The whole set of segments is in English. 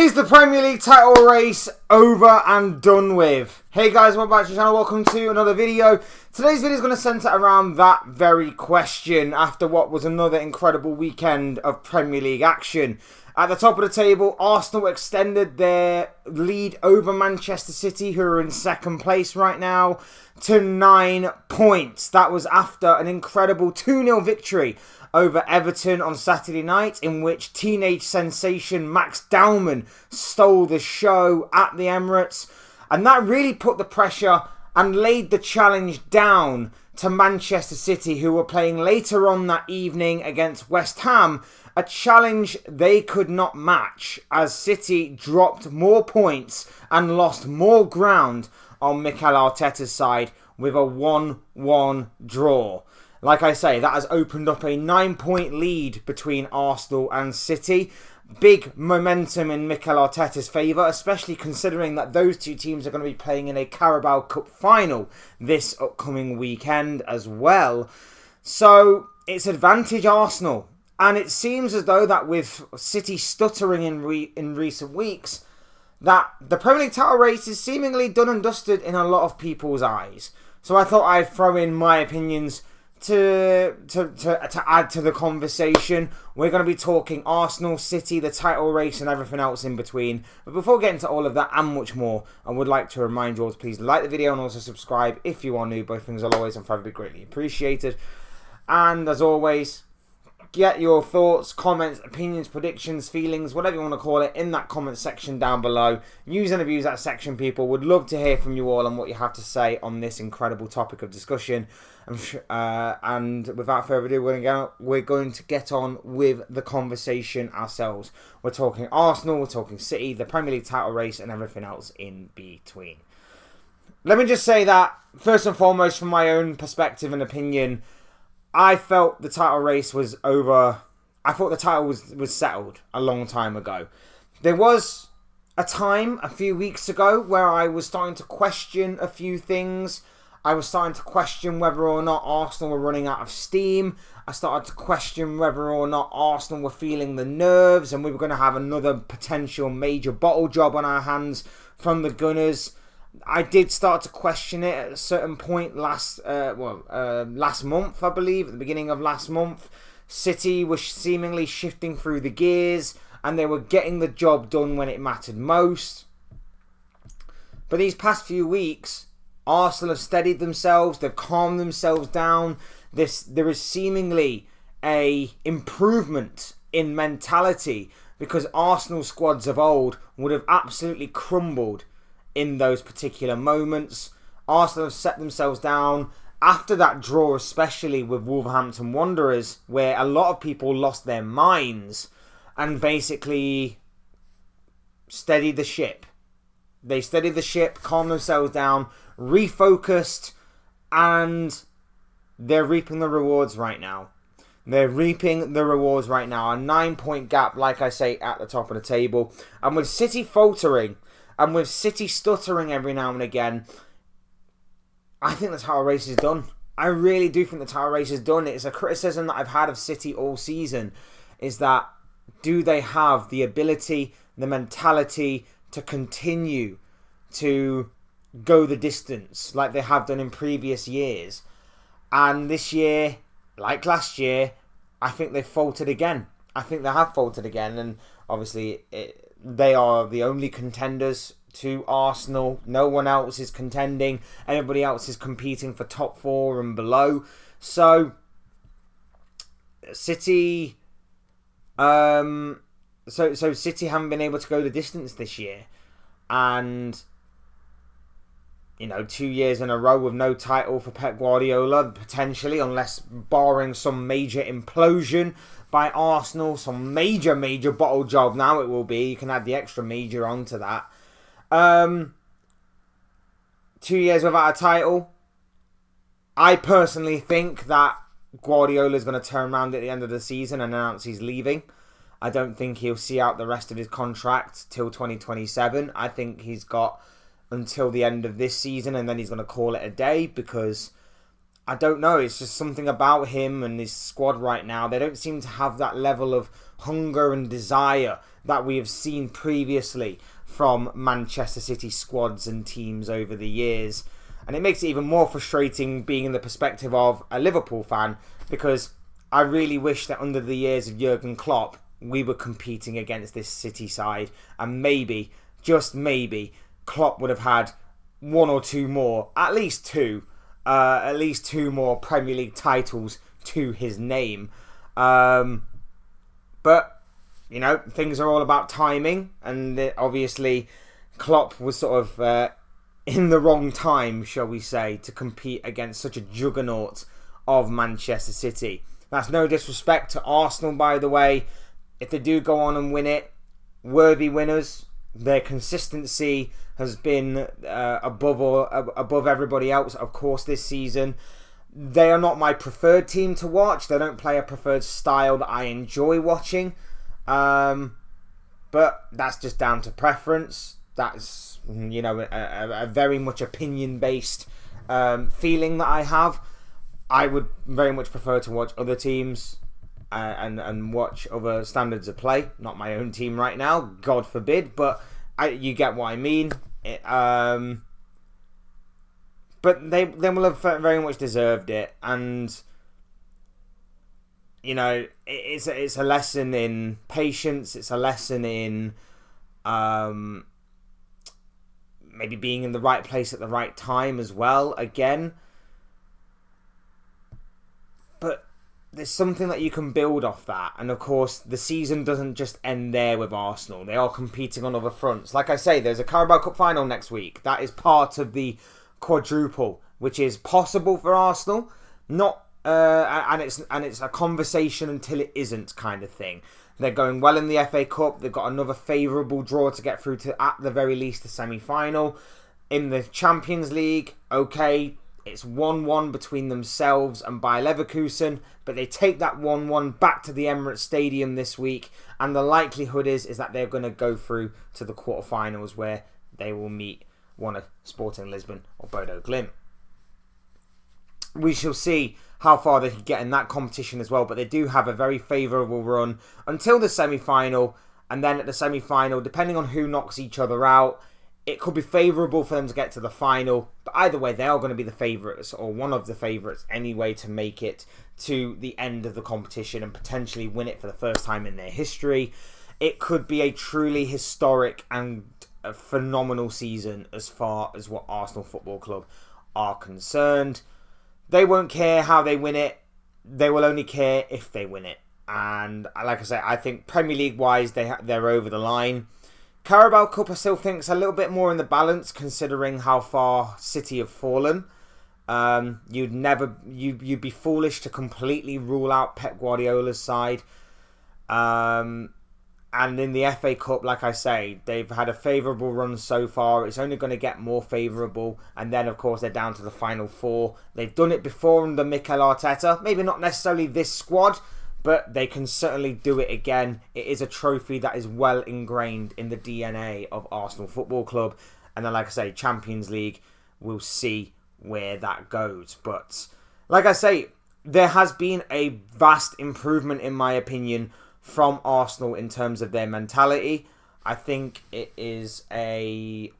Is the Premier League title race over and done with? Hey guys, welcome back to the channel. Welcome to another video. Today's video is going to centre around that very question after what was another incredible weekend of Premier League action. At the top of the table, Arsenal extended their lead over Manchester City, who are in second place right now, to 9 points. That was after an incredible 2-0 victory over Everton on Saturday night, in which teenage sensation Max Dowman stole the show at the Emirates. And that really put the pressure and laid the challenge down to Manchester City, who were playing later on that evening against West Ham, a challenge they could not match, as City dropped more points and lost more ground on Mikel Arteta's side with a 1-1 draw. Like I say, that has opened up a 9-point lead between Arsenal and City. Big momentum in Mikel Arteta's favour, especially considering that those two teams are going to be playing in a Carabao Cup final this upcoming weekend as well. So it's advantage Arsenal. And it seems as though that with City stuttering in recent weeks, that the Premier League title race is seemingly done and dusted in a lot of people's eyes. So I thought I'd throw in my opinions to add to the conversation. We're going to be talking Arsenal, City, the title race and everything else in between. But before getting to all of that and much more, I would like to remind you all to please like the video and also subscribe if you are new. Both things are always and forever be greatly appreciated. And as always, get your thoughts, comments, opinions, predictions, feelings, whatever you want to call it, in that comment section down below. Use and abuse that section, people. Would love to hear from you all and what you have to say on this incredible topic of discussion. And without further ado, we're going to get on with the conversation ourselves. We're talking Arsenal, we're talking City, the Premier League title race, and everything else in between. Let me just say that, first and foremost, from my own perspective and opinion, I felt the title race was over. I thought the title was settled a long time ago. There was a time a few weeks ago where I was starting to question a few things. I was starting to question whether or not Arsenal were running out of steam. I started to question whether or not Arsenal were feeling the nerves and we were going to have another potential major bottle job on our hands from the Gunners. I did start to question it at a certain point last month, I believe, at the beginning of last month. City was seemingly shifting through the gears and they were getting the job done when it mattered most. But these past few weeks, Arsenal have steadied themselves, they've calmed themselves down. There is seemingly a improvement in mentality, because Arsenal squads of old would have absolutely crumbled in those particular moments. Arsenal have set themselves down after that draw, especially with Wolverhampton Wanderers, where a lot of people lost their minds and basically steadied the ship. They steadied the ship, calmed themselves down, refocused, and they're reaping the rewards right now. They're reaping the rewards right now. A 9-point gap, like I say, at the top of the table. And with City faltering, and with City stuttering every now and again, I think the title race is done. I really do think the title race is done. It's a criticism that I've had of City all season, is that do they have the ability, the mentality to continue to go the distance like they have done in previous years? And this year, like last year, I think they've faltered again. I think they have faltered again, and obviously they are the only contenders to Arsenal. No one else is contending. Everybody else is competing for top 4 and below. So City, so City haven't been able to go the distance this year, and 2 years in a row with no title for Pep Guardiola, potentially, unless barring some major implosion by Arsenal, some major bottle job now it will be. You can add the extra major onto that. 2 years without a title. I personally think that Guardiola is going to turn around at the end of the season and announce he's leaving. I don't think he'll see out the rest of his contract till 2027. I think he's got until the end of this season and then he's going to call it a day, because I don't know, it's just something about him and his squad right now. They don't seem to have that level of hunger and desire that we have seen previously from Manchester City squads and teams over the years. And it makes it even more frustrating being in the perspective of a Liverpool fan, because I really wish that under the years of Jurgen Klopp, we were competing against this City side, and maybe, just maybe, Klopp would have had one or two more, at least two more Premier League titles to his name. But, you know, things are all about timing, and obviously Klopp was sort of in the wrong time, shall we say, to compete against such a juggernaut of Manchester City. That's no disrespect to Arsenal, by the way. If they do go on and win it, worthy winners. Their consistency has been above everybody else, of course, this season. They are not my preferred team to watch. They don't play a preferred style that I enjoy watching. But that's just down to preference. That's, you know, a very much opinion-based feeling that I have. I would very much prefer to watch other teams and watch other standards of play. Not my own team right now, God forbid, but you get what I mean. But they will have very much deserved it, and you know, it's a lesson in patience. It's a lesson in maybe being in the right place at the right time as well. Again. But there's something that you can build off that. And of course, the season doesn't just end there with Arsenal. They are competing on other fronts. Like I say, there's a Carabao Cup final next week. That is part of the quadruple, which is possible for Arsenal. Not and it's a conversation until it isn't kind of thing. They're going well in the FA Cup. They've got another favourable draw to get through to, at the very least, the semi-final. In the Champions League, okay, it's 1-1 between themselves and Bayer Leverkusen, but they take that 1-1 back to the Emirates Stadium this week, and the likelihood is that they're going to go through to the quarterfinals, where they will meet one of Sporting Lisbon or Bodo Glimt. We shall see how far they can get in that competition as well, but they do have a very favourable run until the semi-final, and then at the semi-final, depending on who knocks each other out, it could be favourable for them to get to the final, but either way, they are going to be the favourites, or one of the favourites anyway, to make it to the end of the competition and potentially win it for the first time in their history. It could be a truly historic and a phenomenal season as far as what Arsenal Football Club are concerned. They won't care how they win it. They will only care if they win it. And like I say, I think Premier League-wise, they're over the line. Carabao Cup, I still think, is a little bit more in the balance, considering how far City have fallen. You'd be foolish to completely rule out Pep Guardiola's side. And in the FA Cup, like I say, they've had a favourable run so far. It's only going to get more favourable. And then, of course, they're down to the final four. They've done it before under Mikel Arteta. Maybe not necessarily this squad, but they can certainly do it again. It is a trophy that is well ingrained in the DNA of Arsenal Football Club. And then, like I say, Champions League, we'll see where that goes. But, like I say, there has been a vast improvement, in my opinion, from Arsenal in terms of their mentality. I think it is I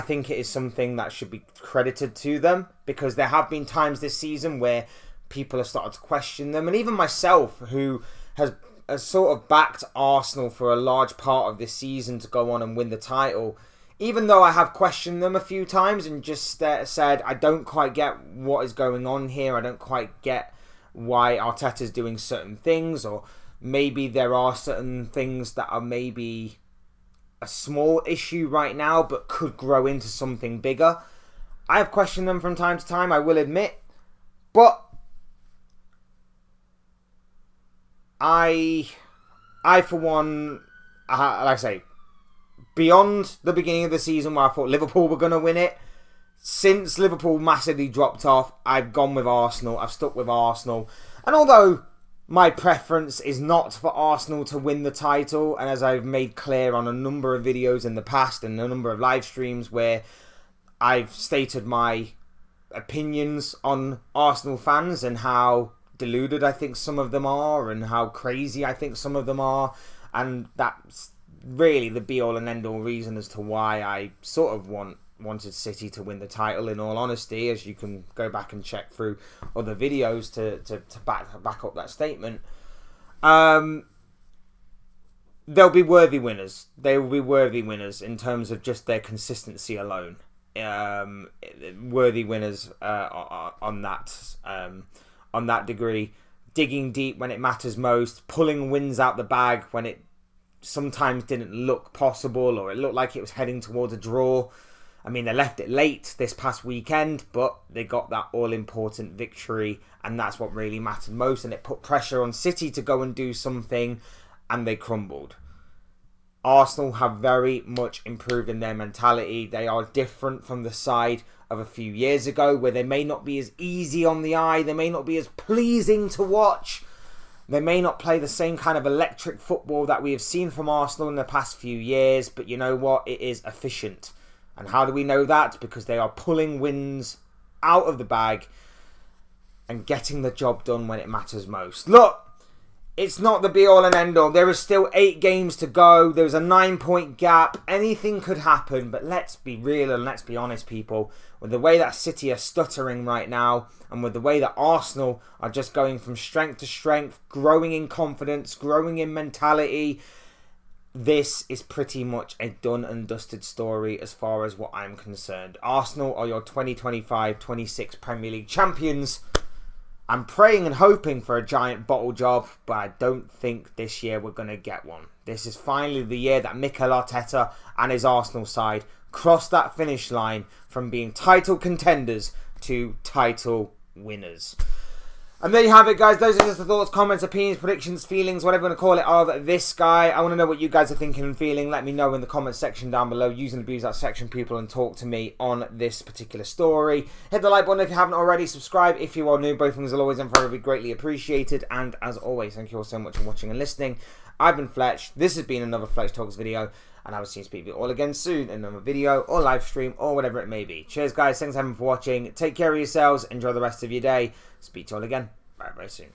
think it is something that should be credited to them, because there have been times this season where people have started to question them, and even myself, who has sort of backed Arsenal for a large part of this season to go on and win the title, even though I have questioned them a few times and just said, I don't quite get what is going on here, I don't quite get why Arteta's doing certain things, or maybe there are certain things that are maybe a small issue right now but could grow into something bigger. I have questioned them from time to time, I will admit, but I for one, like I say, beyond the beginning of the season where I thought Liverpool were going to win it, since Liverpool massively dropped off, I've gone with Arsenal. I've stuck with Arsenal. And although my preference is not for Arsenal to win the title, and as I've made clear on a number of videos in the past and a number of live streams where I've stated my opinions on Arsenal fans and how deluded I think some of them are, and how crazy I think some of them are. And that's really the be-all and end-all reason as to why I sort of wanted City to win the title, in all honesty, as you can go back and check through other videos to back up that statement. They'll be worthy winners. They will be worthy winners in terms of just their consistency alone. Worthy winners on that degree. Digging deep when it matters most. Pulling wins out the bag when it sometimes didn't look possible, or it looked like it was heading towards a draw. I mean, they left it late this past weekend, but they got that all-important victory, and that's what really mattered most. And it put pressure on City to go and do something, and they crumbled. Arsenal have very much improved in their mentality. They are different from the side of a few years ago, where they may not be as easy on the eye, they may not be as pleasing to watch, they may not play the same kind of electric football that we have seen from Arsenal in the past few years, but you know what? It is efficient. And how do we know that? Because they are pulling wins out of the bag and getting the job done when it matters most. Look, it's not the be-all and end-all. There is still 8 games to go. There's a 9-point gap. Anything could happen, but let's be real and let's be honest, people. With the way that City are stuttering right now, and with the way that Arsenal are just going from strength to strength, growing in confidence, growing in mentality, this is pretty much a done and dusted story as far as what I'm concerned. Arsenal are your 2025-26 Premier League champions. I'm praying and hoping for a giant bottle job, but I don't think this year we're going to get one. This is finally the year that Mikel Arteta and his Arsenal side cross that finish line from being title contenders to title winners. And there you have it, guys. Those are just the thoughts, comments, opinions, predictions, feelings, whatever you want to call it, of this guy. I want to know what you guys are thinking and feeling. Let me know in the comments section down below. Use and abuse that section, people, and talk to me on this particular story. Hit the like button if you haven't already. Subscribe if you are new. Both things will always and forever be greatly appreciated. And as always, thank you all so much for watching and listening. I've been Fletch. This has been another Fletch Talks video. And I will see you speak to you all again soon in another video or live stream or whatever it may be. Cheers, guys. Thanks everyone for watching. Take care of yourselves. Enjoy the rest of your day. Speak to you all again very soon.